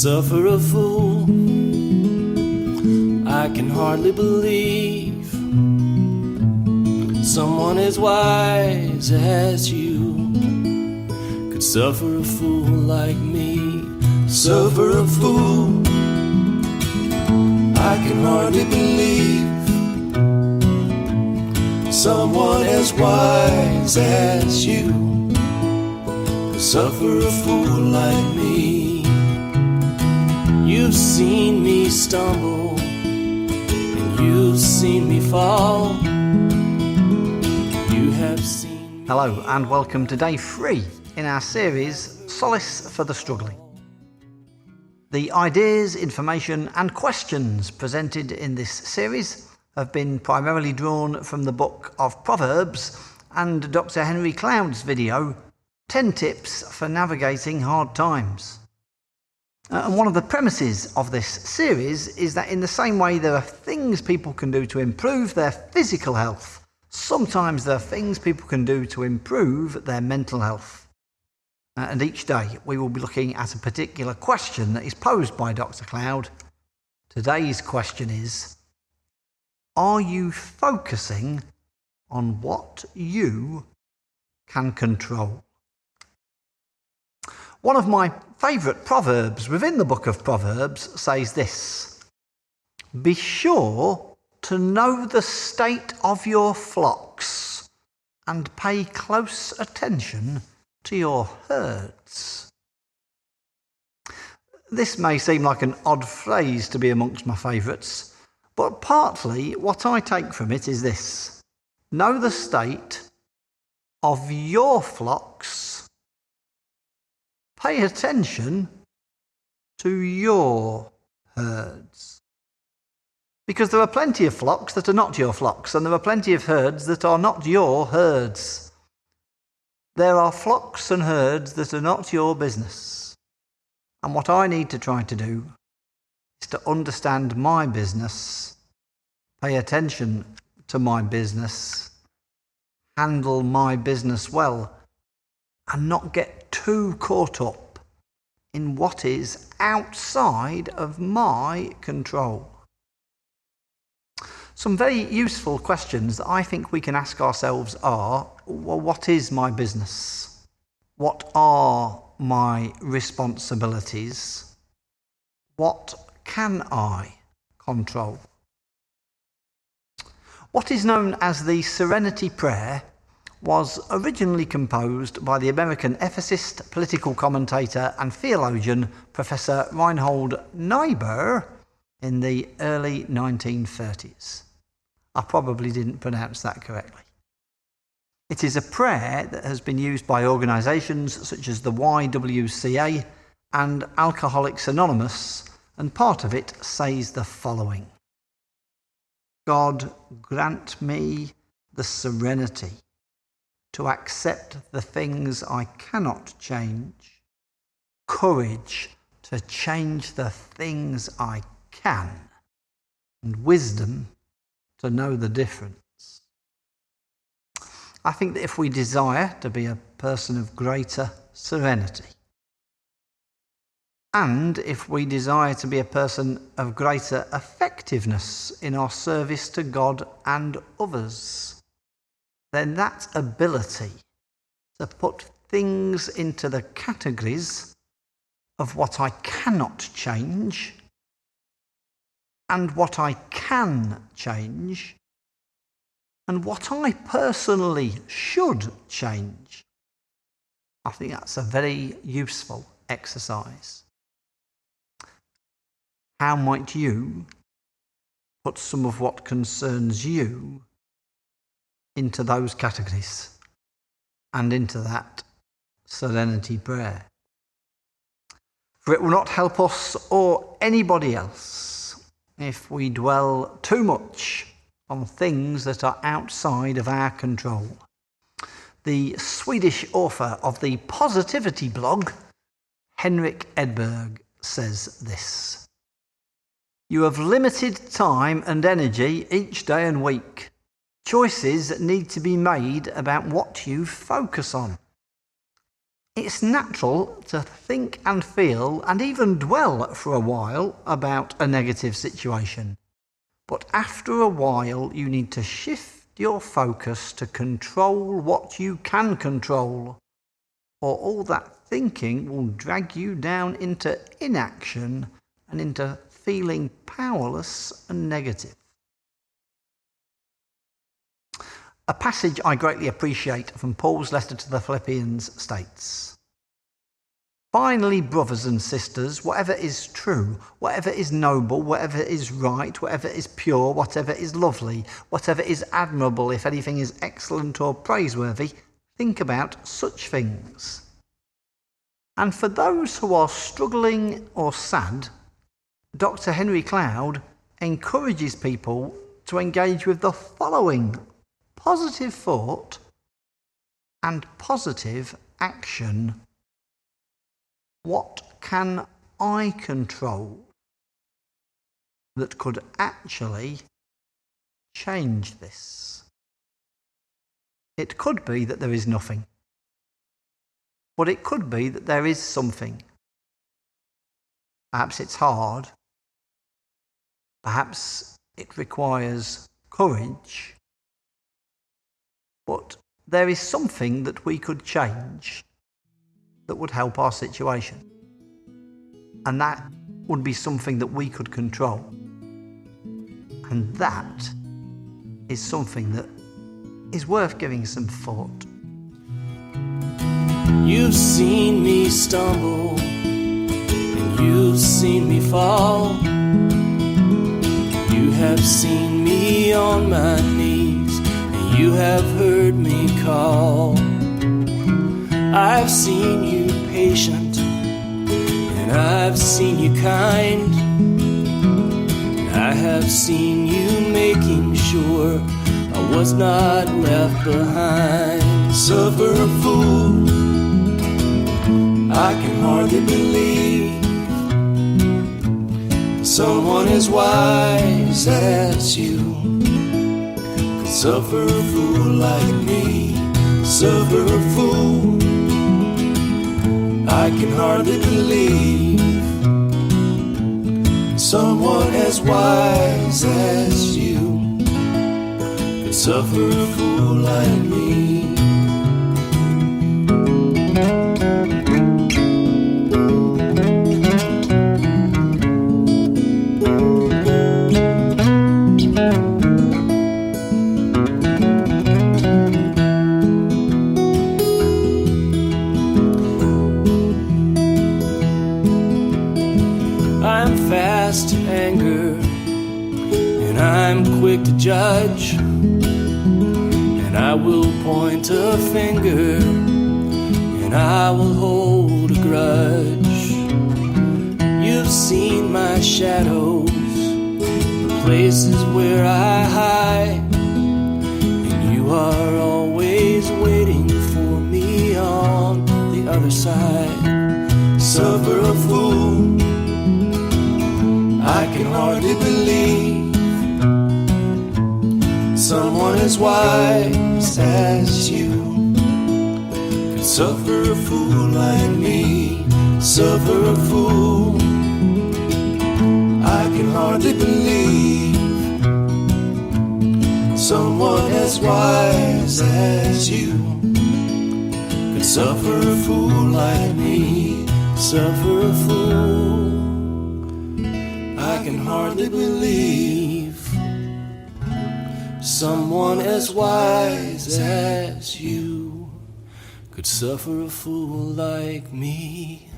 suffer a fool. I can hardly believe someone as wise as you could suffer a fool like me. Suffer a fool. I can hardly believe someone as wise as you could suffer a fool like me. You've seen me stumble and you've seen me fall. You have seen me. Hello and welcome to day 3 in our series Solace for the Struggling. The ideas, information and questions presented in this series have been primarily drawn from the book of Proverbs and Dr. Henry Cloud's video 10 Tips for Navigating Hard Times. And one of the premises of this series is that in the same way there are things people can do to improve their physical health, sometimes there are things people can do to improve their mental health. And each day we will be looking at a particular question that is posed by Dr. Cloud. Today's question is, are you focusing on what you can control? One of my favourite proverbs within the book of Proverbs says this: be sure to know the state of your flocks and pay close attention to your herds. This may seem like an odd phrase to be amongst my favourites, but partly what I take from it is this: know the state of your flocks, pay attention to your herds. Because there are plenty of flocks that are not your flocks, and there are plenty of herds that are not your herds. There are flocks and herds that are not your business. And what I need to try to do is to understand my business, pay attention to my business, handle my business well, and not get too caught up in what is outside of my control. Some very useful questions that I think we can ask ourselves are, well, what is my business? What are my responsibilities? What can I control? What is known as the Serenity Prayer was originally composed by the American ethicist, political commentator and theologian Professor Reinhold Niebuhr in the early 1930s. I probably didn't pronounce that correctly. It is a prayer that has been used by organisations such as the YWCA and Alcoholics Anonymous, and part of it says the following: God, grant me the serenity to accept the things I cannot change, courage to change the things I can, and wisdom to know the difference. I think that if we desire to be a person of greater serenity, and if we desire to be a person of greater effectiveness in our service to God and others, then that ability to put things into the categories of what I cannot change and what I can change, and what I personally should change, I think that's a very useful exercise. How might you put some of what concerns you into those categories and into that serenity prayer? For it will not help us or anybody else if we dwell too much on things that are outside of our control. The Swedish author of the Positivity blog, Henrik Edberg, says this: you have limited time and energy each day and week. Choices need to be made about what you focus on. It's natural to think and feel and even dwell for a while about a negative situation. But after a while, you need to shift your focus to control what you can control, or all that thinking will drag you down into inaction and into feeling powerless and negative. A passage I greatly appreciate from Paul's letter to the Philippians states, "Finally, brothers and sisters, whatever is true, whatever is noble, whatever is right, whatever is pure, whatever is lovely, whatever is admirable, if anything is excellent or praiseworthy, think about such things." And for those who are struggling or sad, Dr. Henry Cloud encourages people to engage with the following positive thought and positive action. What can I control that could actually change this? It could be that there is nothing, but it could be that there is something. Perhaps it's hard. Perhaps it requires courage. But there is something that we could change that would help our situation. And that would be something that we could control. And that is something that is worth giving some thought. You've seen me stumble, and you've seen me fall. You have seen me on my knees, and you have heard me call. I've seen you patient, and I've seen you kind. I have seen you making sure I was not left behind. Suffer a fool, I can hardly believe someone as wise as you could suffer a fool like me. Suffer a fool, I can hardly believe someone as wise as you could suffer a fool like me. I'm fast to anger, and I'm quick to judge, and I will point a finger, and I will hold a grudge. You've seen my shadows, the places where I hide, and you are always waiting for me on the other side. Suffer a fool, I can hardly believe someone as wise as you could suffer a fool like me. Suffer a fool, I can hardly believe someone as wise as you could suffer a fool like me. Suffer a fool, I can hardly believe someone as wise as you could suffer a fool like me.